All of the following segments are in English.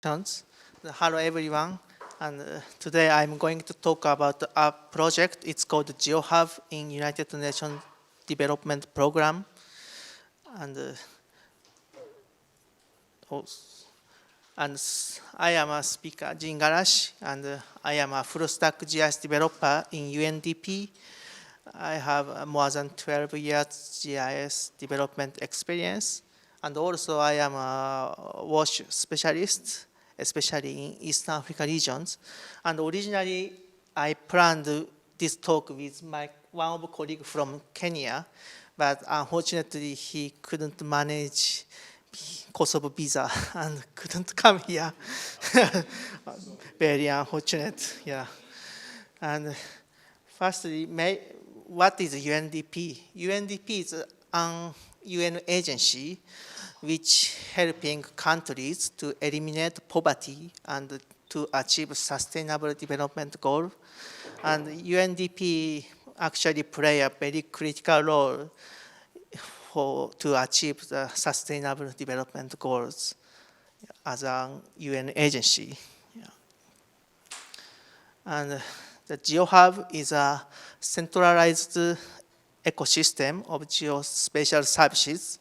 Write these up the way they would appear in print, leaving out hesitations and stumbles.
Hello everyone, and today I'm going to talk about a project. It's called GeoHub in United Nations Development Program, and oh, I am a speaker, Jin Igarashi, and I am a full stack GIS developer in UNDP. I have more than 12 years GIS development experience, and also I am a WASH specialist, especially in East Africa regions. And originally, I planned this talk with one of colleague from Kenya, but unfortunately, he couldn't manage Kosovo visa and couldn't come here. Very unfortunate, yeah. And firstly, what is UNDP? UNDP is an UN agency which helping countries to eliminate poverty and to achieve sustainable development goal. And UNDP actually play a very critical role to achieve the sustainable development goals as a UN agency. Yeah. And the GeoHub is a centralized ecosystem of geospatial services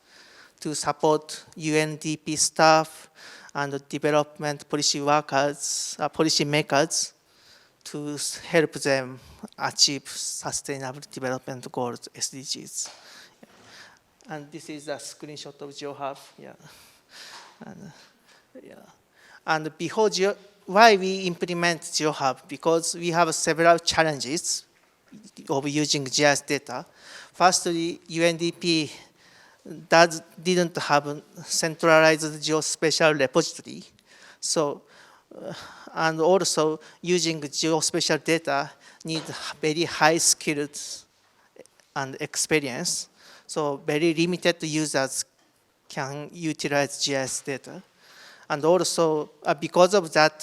to support UNDP staff and development policy workers, policy makers to help them achieve sustainable development goals, SDGs. And this is a screenshot of GeoHub. Yeah. And before why we implement GeoHub? Because we have several challenges of using GIS data. Firstly, UNDP didn't have a centralized geospatial repository. So, and also using geospatial data need very high skills and experience. So very limited users can utilize GIS data. And also, because of that,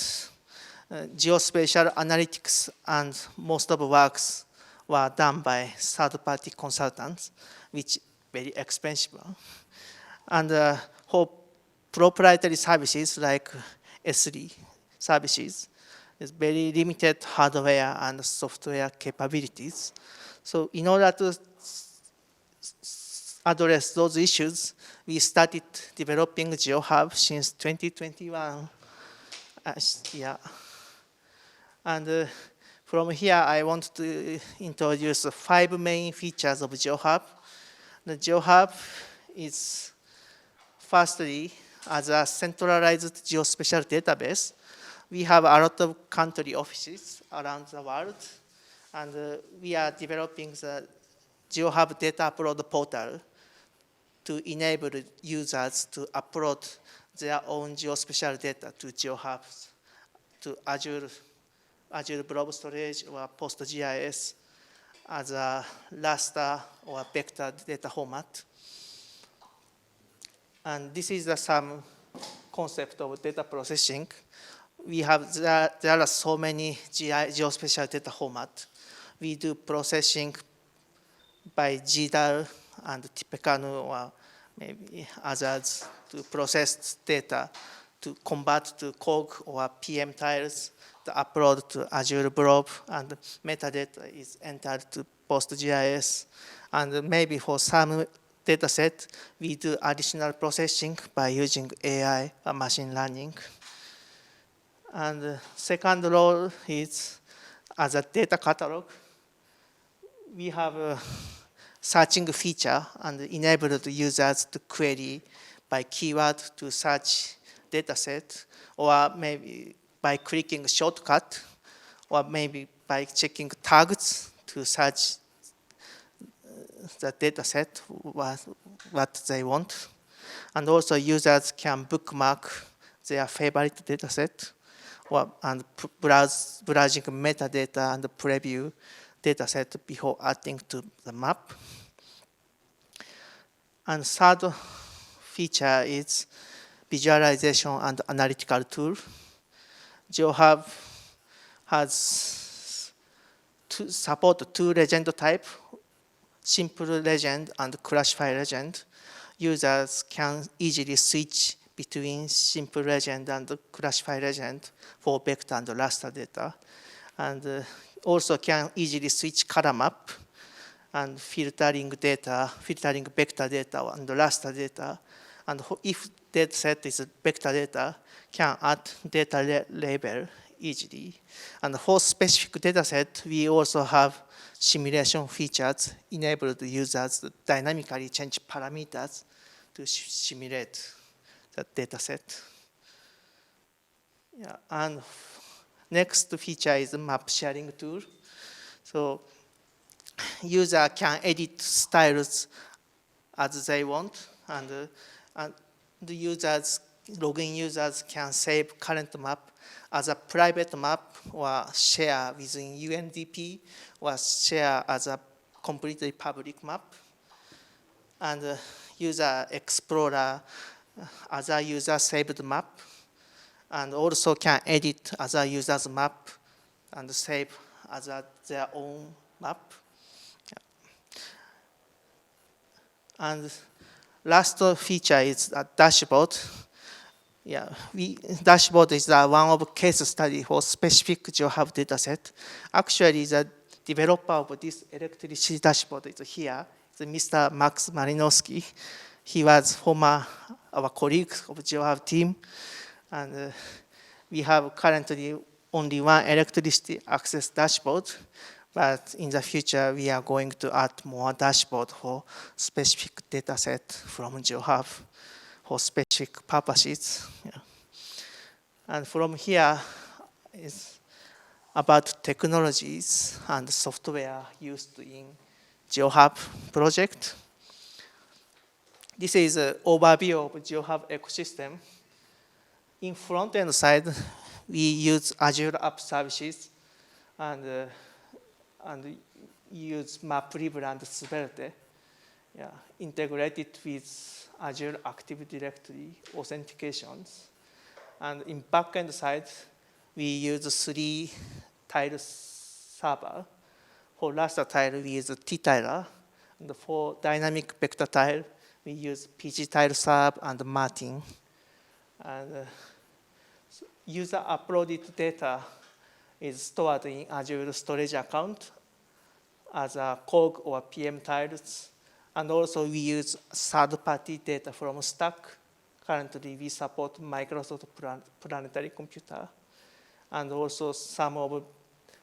geospatial analytics and most of the works were done by third-party consultants, which very expensive. And for proprietary services like S3 services, is very limited hardware and software capabilities. So in order to address those issues, we started developing GeoHub since 2021. Yeah. And from here, I want to introduce 5 main features of GeoHub. The GeoHub is, firstly, as a centralized geospatial database. We have a lot of country offices around the world, and we are developing the GeoHub data upload portal to enable users to upload their own geospatial data to GeoHub, to Azure Blob Storage or PostGIS as a raster or vector data format. And this is some concept of data processing. There are so many geospatial data formats. We do processing by GDAL and Tipecan or maybe others to process data to convert to COG or PM tiles, to upload to Azure Blob, and metadata is entered to PostGIS. And maybe for some data set, we do additional processing by using AI or machine learning. And the second role is as a data catalog. We have a searching feature and enable the users to query by keyword to search dataset, or maybe by clicking shortcut, or maybe by checking tags to search the dataset, what they want. And also users can bookmark their favorite dataset, and browsing metadata and preview dataset before adding to the map. And third feature is visualization and analytical tool. GeoHub has support 2 legend type, simple legend and classified legend. Users can easily switch between simple legend and classified legend for vector and raster data. And also can easily switch color map and filtering vector data and raster data. And if data set is vector data, can add data label easily. And for specific data set, we also have simulation features enable the users to dynamically change parameters to simulate the data set. Yeah, and next feature is the map sharing tool. So user can edit styles as they want, and the login users can save current map as a private map or share within UNDP or share as a completely public map. And user explorer other user saved map, and also can edit other users map and save as their own map. And last feature is a dashboard. Yeah, dashboard is one of case study for specific GeoHub dataset. Actually, the developer of this electricity dashboard is here. It's Mr. Max Malinowski. He was former our colleague of GeoHub team, and we have currently only one electricity access dashboard. But in the future, we are going to add more dashboard for specific data set from GeoHub for specific purposes. Yeah. And from here is about technologies and software used in GeoHub project. This is an overview of GeoHub ecosystem. In front-end side, we use Azure App Services and use MapLibre and Svelte, yeah, integrated with Azure Active Directory authentications. And in backend side, we use 3 tile server. For raster tile, we use T-tiler. And for dynamic vector tile, we use PG tile serve and Martin. And user uploaded data is stored in Azure storage account as a COG or PM tiles. And also we use third-party data from Stack. Currently we support Microsoft Planetary Computer. And also some of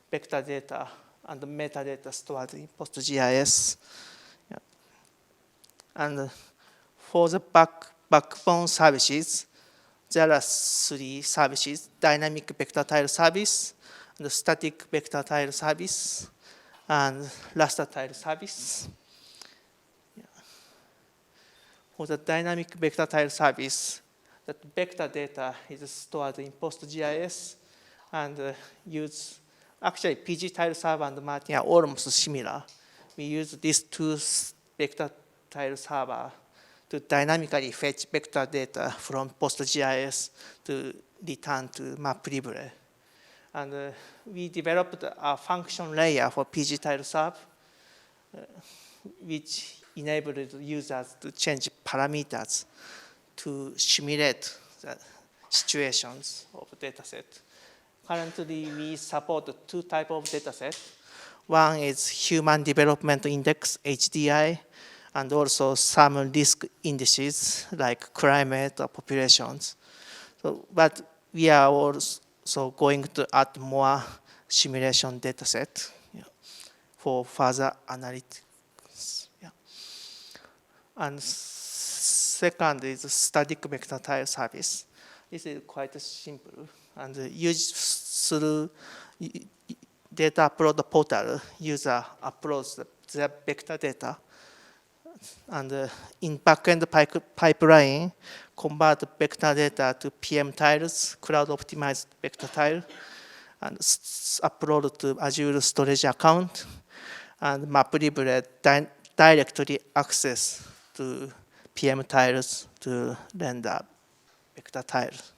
vector data and metadata stored in PostGIS. Yeah. And for the backbone services, there are 3 services: dynamic vector tile service, the static vector tile service, and raster tile service. Yeah. For the dynamic vector tile service, that vector data is stored in PostGIS and use, actually PG tile server and Martin are almost similar. We use these 2 vector tile server to dynamically fetch vector data from PostGIS to return to MapLibre. And we developed a function layer for PG tile serve, which enabled users to change parameters to simulate the situations of dataset. Currently, we support 2 types of dataset. One is Human Development Index, HDI, and also some risk indices like climate or populations. So, but we are also going to add more simulation dataset, yeah, for further analytics. Yeah. And second is static vector tile service. This is quite simple and used through data upload portal. User uploads their vector data. And in backend pipeline, convert vector data to PM tiles, cloud optimized vector tile, and upload to Azure storage account, and MapLibre directly access to PM tiles to render vector tiles.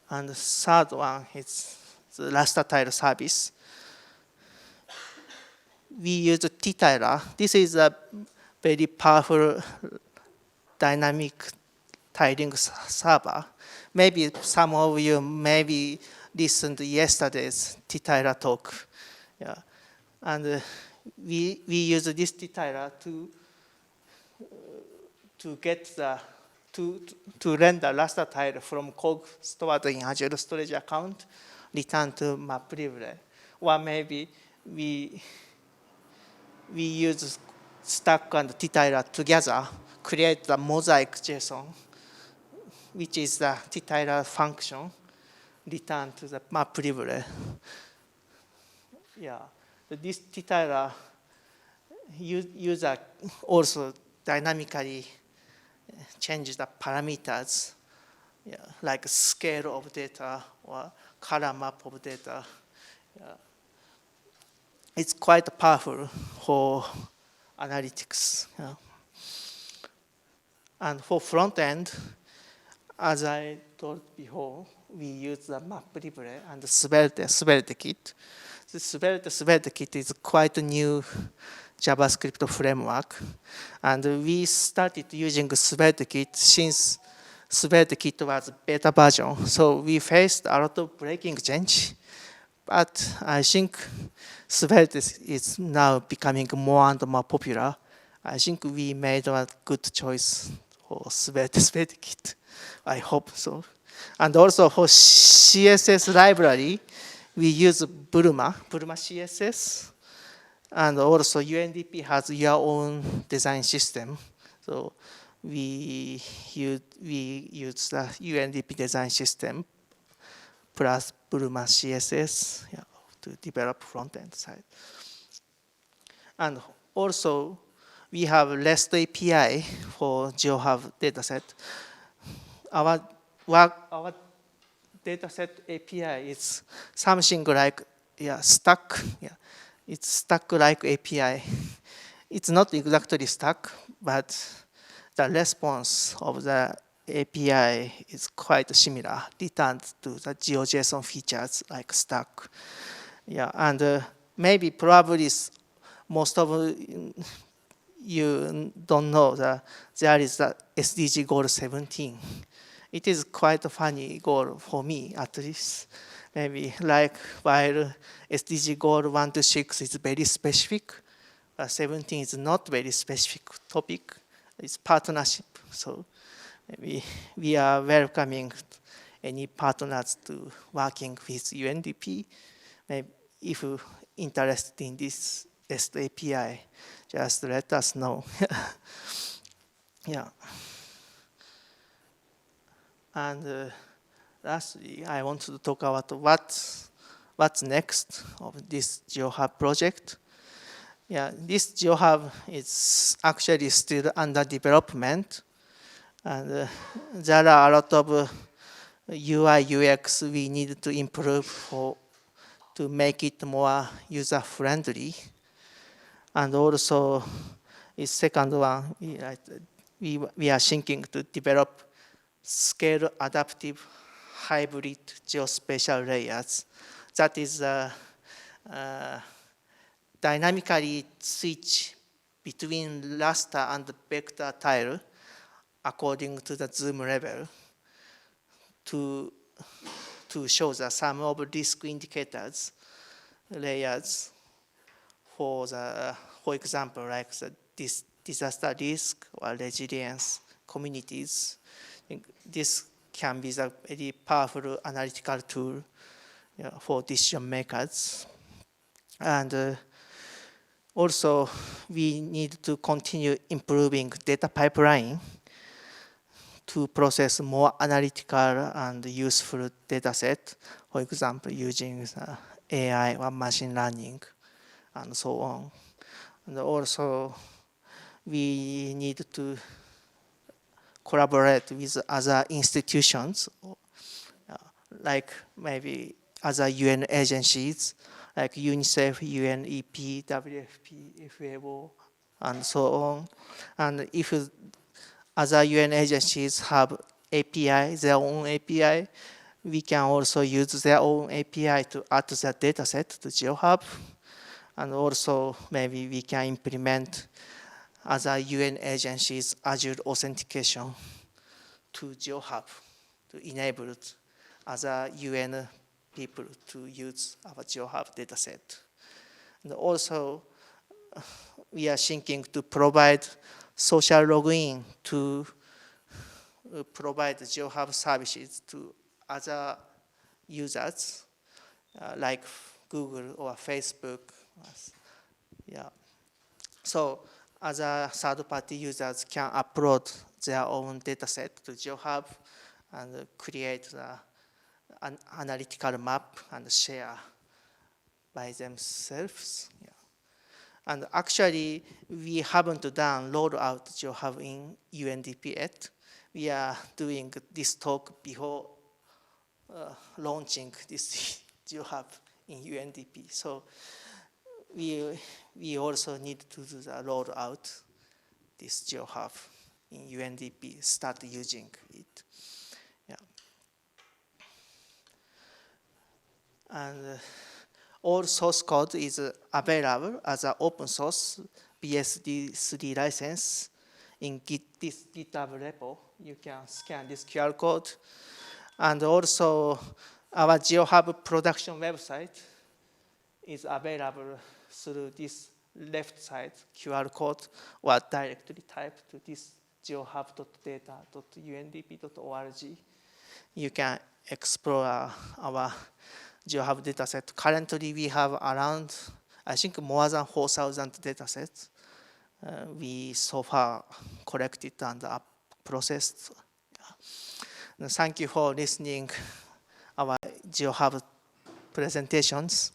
And the third one is the raster tile service. We use T-tiler. This is a very powerful dynamic tiling server. Maybe some of you maybe listened to yesterday's T-tiler talk. Yeah. And we use this T-tiler to get the to render raster tile from cog stored in Azure storage account, return to Prizren. Or maybe we use stack and T-tiler together, create the mosaic JSON, which is the T-tiler function, return to the Prizren. Yeah, this T-tiler user also dynamically change the parameters, yeah, like scale of data or color map of data. Yeah. It's quite powerful for analytics. Yeah. And for front end, as I told before, we use the Prizren and the Svelte kit. The Svelte kit is quite a new JavaScript framework. And we started using Svelte kit since Svelte kit was beta version. So we faced a lot of breaking change. But I think Svelte is now becoming more and more popular. I think we made a good choice for Svelte kit. I hope so. And also for CSS library, we use Bulma CSS. And also UNDP has your own design system. So we use the UNDP design system plus Bulma CSS, yeah, to develop front-end side. And also, we have REST API for GeoHub dataset. Our dataset API is something like Stack. Yeah. It's Stack-like API. It's not exactly Stack, but the response of the API is quite similar, returned to the GeoJSON features like Stack. Yeah, and maybe probably most of you don't know that there is the SDG goal 17. It is quite a funny goal for me, at least. Maybe like while SDG goal 1 to 6 is very specific, 17 is not very specific topic. It's partnership. So maybe we are welcoming any partners to working with UNDP. Maybe if you're interested in this REST API, just let us know. Yeah. And lastly, I want to talk about what's next of this GeoHub project. Yeah, this GeoHub is actually still under development, and there are a lot of UI UX we need to improve to make it more user friendly. And also, the second one, we are thinking to develop scale adaptive hybrid geospatial layers. That is dynamically switch between raster and vector tile according to the zoom level to show the sum of risk indicators layers for example, like the disaster risk or resilience communities. This can be a very powerful analytical tool, for decision makers. And also, we need to continue improving data pipeline to process more analytical and useful data set, for example, using AI or machine learning and so on. And also, we need to collaborate with other institutions, like maybe other UN agencies, like UNICEF, UNEP, WFP, FAO, and so on. And if other UN agencies have API, their own API, we can also use their own API to add their dataset to GeoHub. And also, maybe we can implement other UN agencies' Azure authentication to GeoHub to enable other UN people to use our GeoHub dataset. And also, we are thinking to provide social login to provide GeoHub services to other users like Google or Facebook. Yeah. So other third-party users can upload their own dataset to GeoHub and create an analytical map and share by themselves. Yeah. And actually, we haven't done rollout GeoHub in UNDP yet. We are doing this talk before launching this GeoHub in UNDP. So we also need to do the rollout this GeoHub in UNDP, start using it. Yeah. And all source code is available as an open source BSD3 license in this GitHub repo. You can scan this QR code. And also, our GeoHub production website is available through this left side QR code or directly type to this geohub.data.undp.org. You can explore our GeoHub dataset. Currently, we have around, I think, more than 4,000 datasets we so far collected and processed. Thank you for listening our GeoHub presentations.